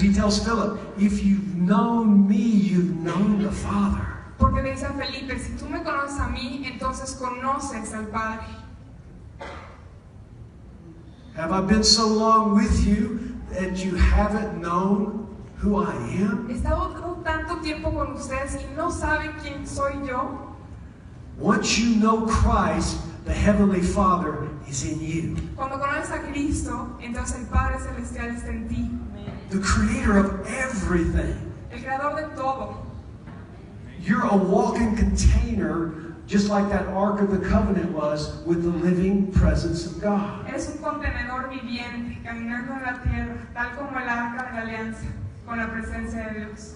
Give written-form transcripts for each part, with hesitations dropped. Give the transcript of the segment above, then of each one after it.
He tells Philip, if you've known me, you've known the Father. Porque le dice a Felipe, si tú me conoces a mí, entonces conoces al Padre. Have I been so long with you that you haven't known who I am? He estado tanto tiempo con ustedes y no saben quién soy yo. Once you know Christ, the Heavenly Father is in you. Cuando conoces a Cristo, entonces el Padre Celestial está en ti. The creator of everything. El creador de todo. You're a walking container, just like that Ark of the Covenant was, with the living presence of God. Eres un contenedor viviente, caminando en la tierra, tal como el arca de la alianza, con la presencia de Dios.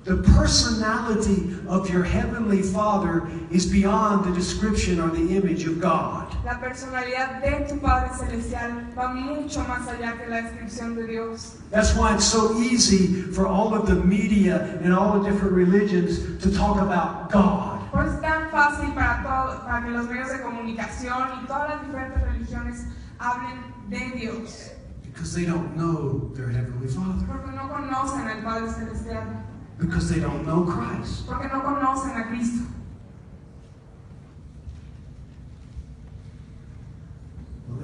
The personality of your Heavenly Father is beyond the description or the image of God. La personalidad de tu Padre Celestial va mucho más allá que la descripción de Dios. That's why it's so easy for all of the media and all the different religions to talk about God. Por eso es tan fácil para que los medios de comunicación y todas las diferentes religiones hablen de Dios. Because they don't know their Heavenly Father. Porque no conocen al Padre Celestial. Because they don't know Christ. Porque no conocen a Cristo. Well,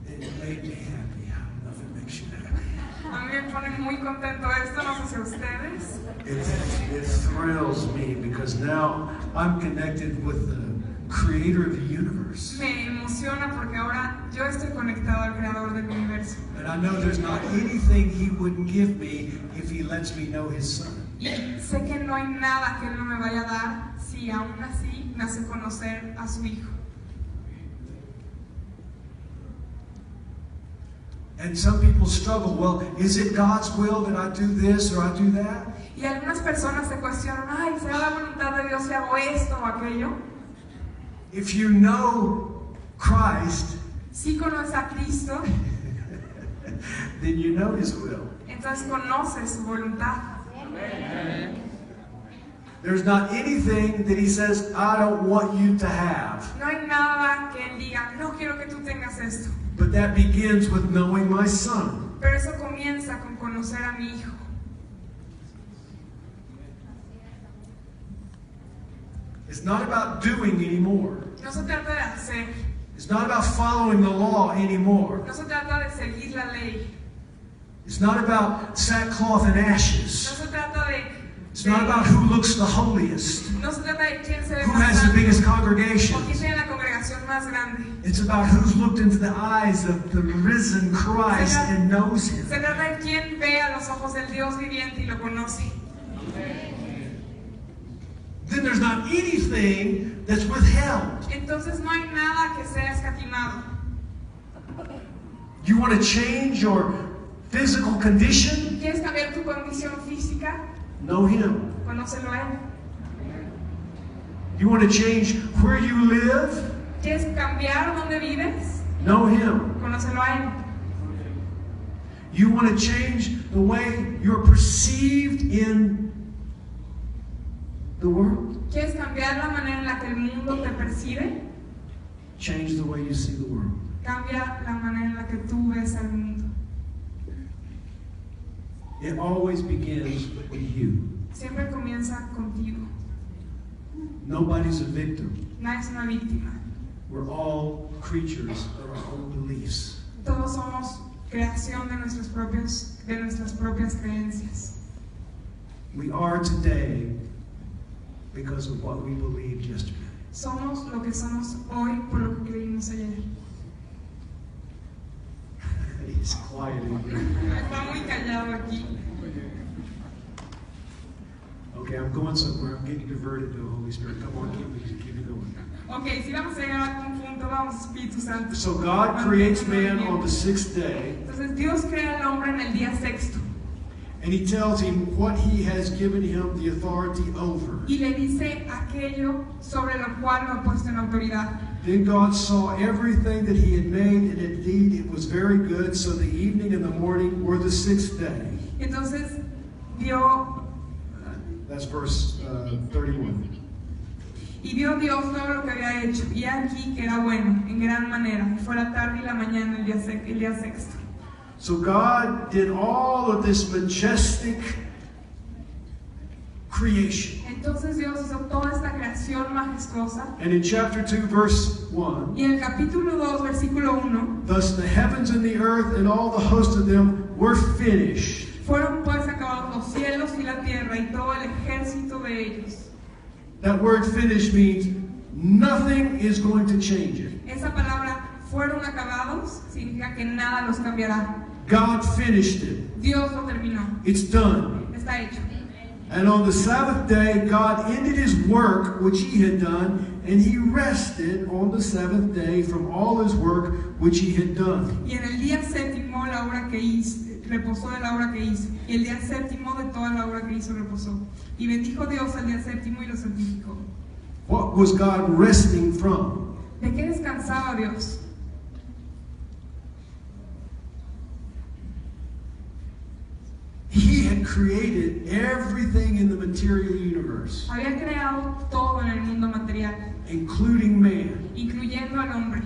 it made me happy. I don't know if it makes you happy. A mí me pone muy contento esto, no sé si a ustedes. It thrills me because now I'm connected with the Creator of the universe. Me emociona porque ahora yo estoy conectado al Creador del universo. And I know there's not anything He wouldn't give me if He lets me know His Son. Y sé que no hay nada que Él no me vaya a dar si aún así me hace conocer a su Hijo. And some people struggle, well, is it God's will that I do this or I do that? Y algunas personas se cuestionan, ay, ¿será la voluntad de Dios si hago esto o aquello? If you know Christ, Si conoces a Cristo, then you know His will. entonces conoces su voluntad. There's not anything that He says, I don't want you to have. No hay nada que Él diga, no quiero que tú tengas esto. But that begins with knowing my Son. Pero eso comienza con conocer a mi Hijo. It's not about doing anymore. No se trata de hacer. It's not about following the law anymore. No se trata de seguir la ley. It's not about sackcloth and No ashes. se trata de It's not about who looks the holiest, no se trata de quién se ve who más has the grande biggest o quién congregation. tiene la congregación más grande. It's about who's looked into the eyes of the risen Christ and knows Him. Se trata de quién ve a los ojos del Dios viviente y lo conoce. Then there's not anything that's withheld. Entonces no hay nada que sea escatimado. You want to change your physical condition? ¿Quieres cambiar tu condición física? Know Him. Conócelo a Él. You want to change where you live? ¿Quieres cambiar dónde vives? Know Him. Conócelo a Él. You want to change the way you're perceived in the world? ¿Quieres cambiar la manera en la que el mundo te percibe? Change the way you see the world. Cambia la manera en la que tú ves al mundo. It always begins with you. Siempre comienza contigo. Nobody's a victim. Nadie es una víctima. We're all creatures of our own beliefs. Todos somos creación de nuestras propias creencias. We are today because of what we believed yesterday. Somos lo que somos hoy por lo que creímos ayer. He's quiet in here. Está muy callado aquí. Okay, I'm going somewhere. I'm getting diverted to the Holy Spirit. Come on, keep it going. Ok, si vamos a llegar a algún punto, vamos, Espíritu Santo. So God creates man on the sixth day. Entonces Dios crea al hombre en el día sexto. And He tells him what He has given him the authority over. Y le dice aquello sobre lo cual lo ha puesto en autoridad. Then God saw everything that He had made, and indeed it was very good. So the evening and the morning were the sixth day. Entonces vio, That's verse 31. y vio Dios todo lo que había hecho, y aquí que era bueno, en gran manera. Y fue la tarde y la mañana el día sexto. So God did all of this majestic creation. Entonces Dios hizo toda esta creación majestuosa. And in chapter 2, verse 1, Y en el capítulo 2, versículo 1, thus the heavens and the earth and all the host of them were finished. fueron pues acabados los cielos y la tierra y todo el ejército de ellos. That word finished means nothing is going to change it. Esa palabra, fueron acabados, significa que nada los cambiará. God finished it. Dios lo terminó. It's done. Está hecho. And on the Sabbath day, God ended his work which he had done, and he rested on the seventh day from all his work which he had done. Y en el día séptimo la obra que hizo, reposó de la obra que hizo. Y el día séptimo de toda la obra que hizo reposó. Y bendijo Dios al día séptimo y lo santificó. What was God resting from? ¿De qué descansaba Dios? He had created everything in the material universe, Había creado todo en el mundo material, including man. incluyendo al hombre.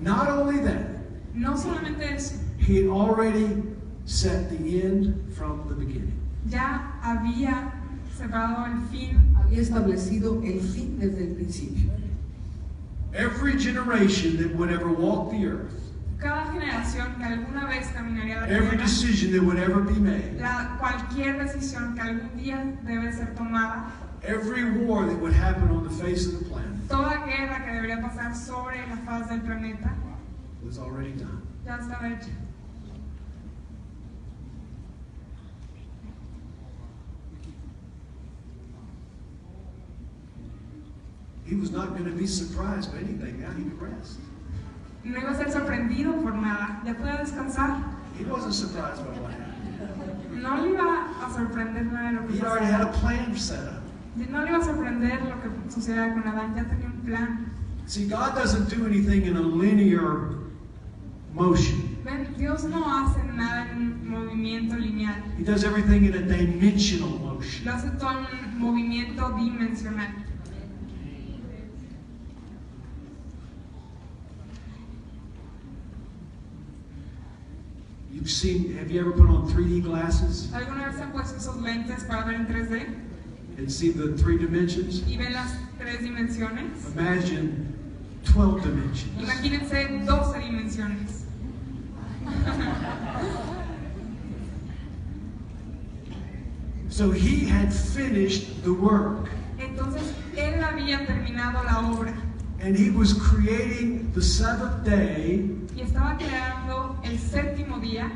Not only that, No solamente eso, he had already set the end from the beginning. ya había separado el fin. Había establecido el fin desde el principio. Every generation that would ever walk the earth, Cada generación que alguna vez caminaría la every tierra, decision that would ever be made, cualquier decisión que algún día debe ser tomada, every war that would happen on the face of the planet toda guerra que debería pasar sobre la faz del planeta, was already done. ya estaba hecha. He was not going to be surprised by anything. Now he could rest. No iba a ser sorprendido por nada, ya podía descansar. He wasn't surprised by what happened. No le iba a sorprender nada de lo que He already had a pasaba. plan set up. No le iba a sorprender lo que sucediera con Adán, ya tenía un plan. See, God doesn't do anything in a linear motion. Ven, Dios no hace nada en un movimiento lineal, He does everything in a dimensional motion. lo hace todo en un movimiento dimensional. Have you ever put on 3D glasses ¿Alguna vez se han puesto esos lentes para ver en 3D and see the 3 dimensions? y ven las 3 dimensiones? Imagine 12 dimensions. Imagínense 12 dimensiones. So he had finished the work, Entonces él había terminado la obra and he was creating the seventh day y estaba creando el séptimo día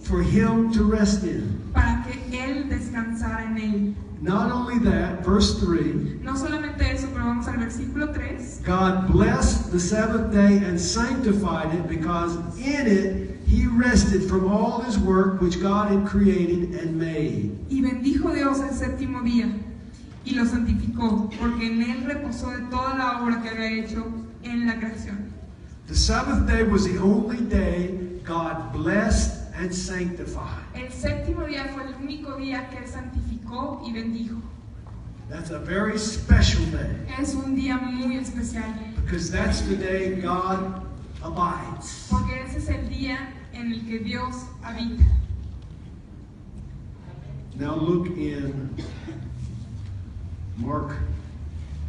for him to rest in. para que él descansara en él. Not only that, verse 3, No solamente eso, pero vamos al versículo 3. God blessed the seventh day and sanctified it, because in it he rested from all his work which God had created and made. Y bendijo Dios el séptimo día y lo santificó, porque en él reposó de toda la obra que había hecho en la creación. The seventh day was the only day God blessed and sanctified. El séptimo día fue el único día que él santificó y bendijo. That's a very special day, Es un día muy especial, because that's the day God abides. porque ese es el día en el que Dios habita. Now look in Mark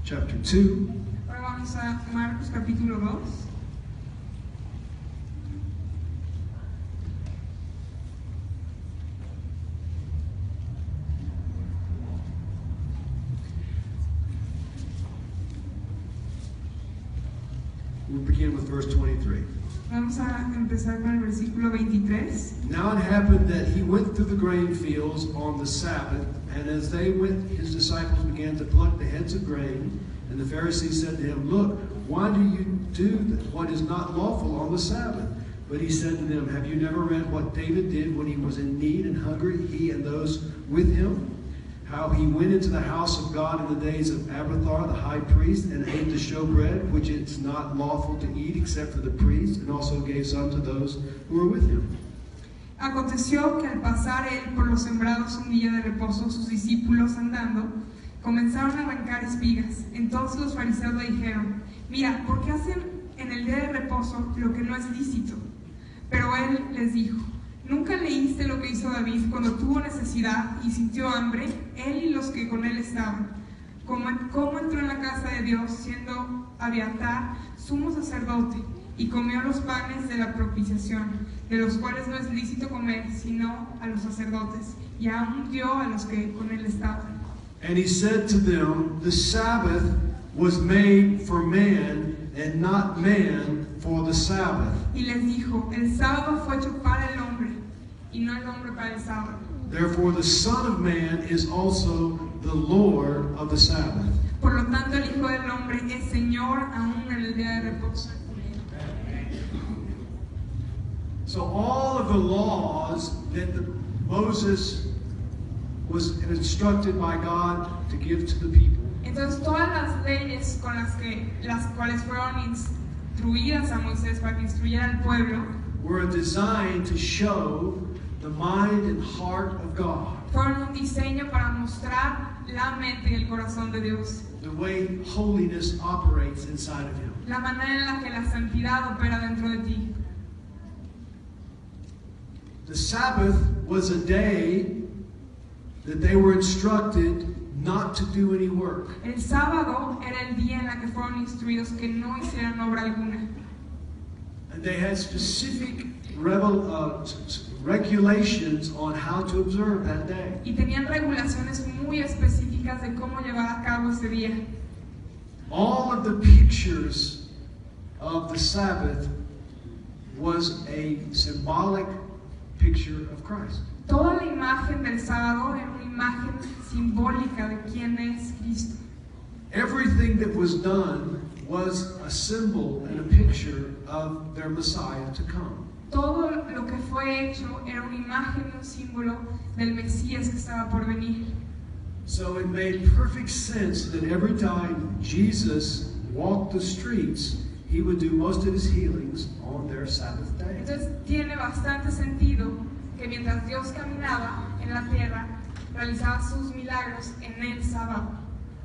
chapter 2. Ahora vamos a Marcos capítulo 2. We'll begin with verse 23. Vamos a empezar con el versículo 23. Now it happened that he went through the grain fields on the Sabbath, and as they went, his disciples began to pluck the heads of grain. And the Pharisees said to him, "Look, why do you do what is not lawful on the Sabbath?" But he said to them, "Have you never read what David did when he was in need and hungry, he and those with him? How he went into the house of God in the days of Abiathar the high priest, and ate the showbread, which it's not lawful to eat except for the priest, and also gave some to those who were with him." Aconteció que al pasar él por los sembrados un día de reposo, sus discípulos andando, comenzaron a arrancar espigas. Entonces los fariseos le dijeron: mira, ¿por qué hacen en el día de reposo lo que no es lícito? Pero él les dijo, ¿nunca leíste lo que hizo David cuando tuvo necesidad y sintió hambre, él y los que con él estaban? ¿Cómo entró en la casa de Dios siendo Abiatar sumo sacerdote y comió los panes de la propiciación, de los cuales no es lícito comer sino a los sacerdotes, y aún dio a los que con él estaban? And he said to them, the Sabbath was made for man, and not man for the Sabbath. Y les dijo, el sábado fue hecho para el hombre, y no el hombre para el sábado. Therefore the Son of Man is also the Lord of the Sabbath. Por lo tanto, el Hijo del Hombre es Señor aún en el día de reposo. So all of the laws that Moses was instructed by God to give to the people Entonces, todas las leyes con las cuales fueron instruidas a Moisés para que instruyera al pueblo were designed to show the mind and heart of God, fueron un diseño para mostrar la mente y el corazón de Dios, the way holiness operates inside of Him. la manera en la que la santidad opera dentro de ti. The Sabbath was a day that they were instructed not to do any work. El sábado era el día en el que fueron instruidos que no hicieran obra alguna. And they had specific regulations on how to observe that day. Y tenían regulaciones muy específicas de cómo llevar a cabo ese día. All of the pictures of the Sabbath was a symbolic picture of Christ. Toda la imagen del sábado era una imagen simbólica de quién es Cristo. Everything that was done was a symbol and a picture of their Messiah to come. Todo lo que fue hecho era una imagen, un símbolo del Mesías que estaba por venir. So it made perfect sense that every time Jesus walked the streets, He would do most of His healings on their Sabbath day. Entonces tiene bastante sentido que mientras Dios caminaba en la tierra, realizaba sus milagros en el sábado.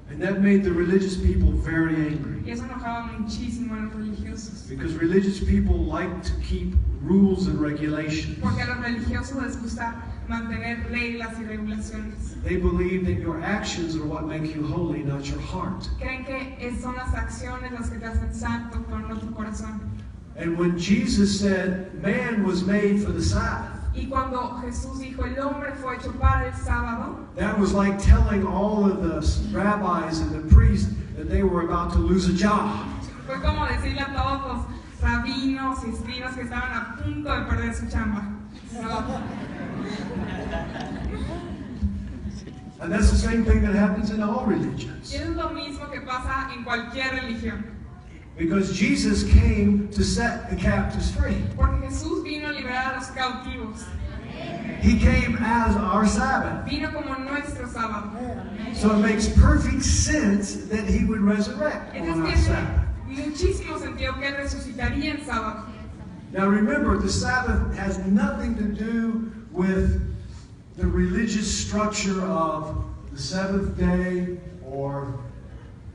And that made the religious people very angry. Y eso enojaba muchísimo a los religiosos. Because religious people like to keep rules and regulations. Porque a los religiosos les gusta mantener reglas y regulaciones. They believe that your actions are what make you holy, not your heart. Creen que son las acciones las que te hacen santo, pero no tu corazón. And when Jesus said, man was made for the Sabbath, Y cuando Jesús dijo, el hombre fue hecho para el sábado, that was like telling all of the rabbis and the priests that they were about to lose a job. fue como decirle a todos los rabinos y escribas que estaban a punto de perder su chamba. And that's the same thing that happens in all religions. Y es lo mismo que pasa en cualquier religión. Because Jesus came to set the captives free. Porque Jesús vino a liberar a los cautivos. He came as our Sabbath. Vino como nuestro sábado. So it makes perfect sense that He would resurrect on our Entonces Sabbath. tiene muchísimo sentido que Él resucitaría en sábado. Now remember, the Sabbath has nothing to do with the religious structure of the seventh day or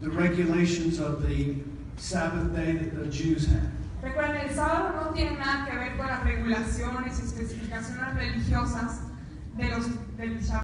the regulations of the Sabbath day that the Jews had. Recuerden, el sábado no tiene nada que ver con las regulaciones y especificaciones religiosas del sábado.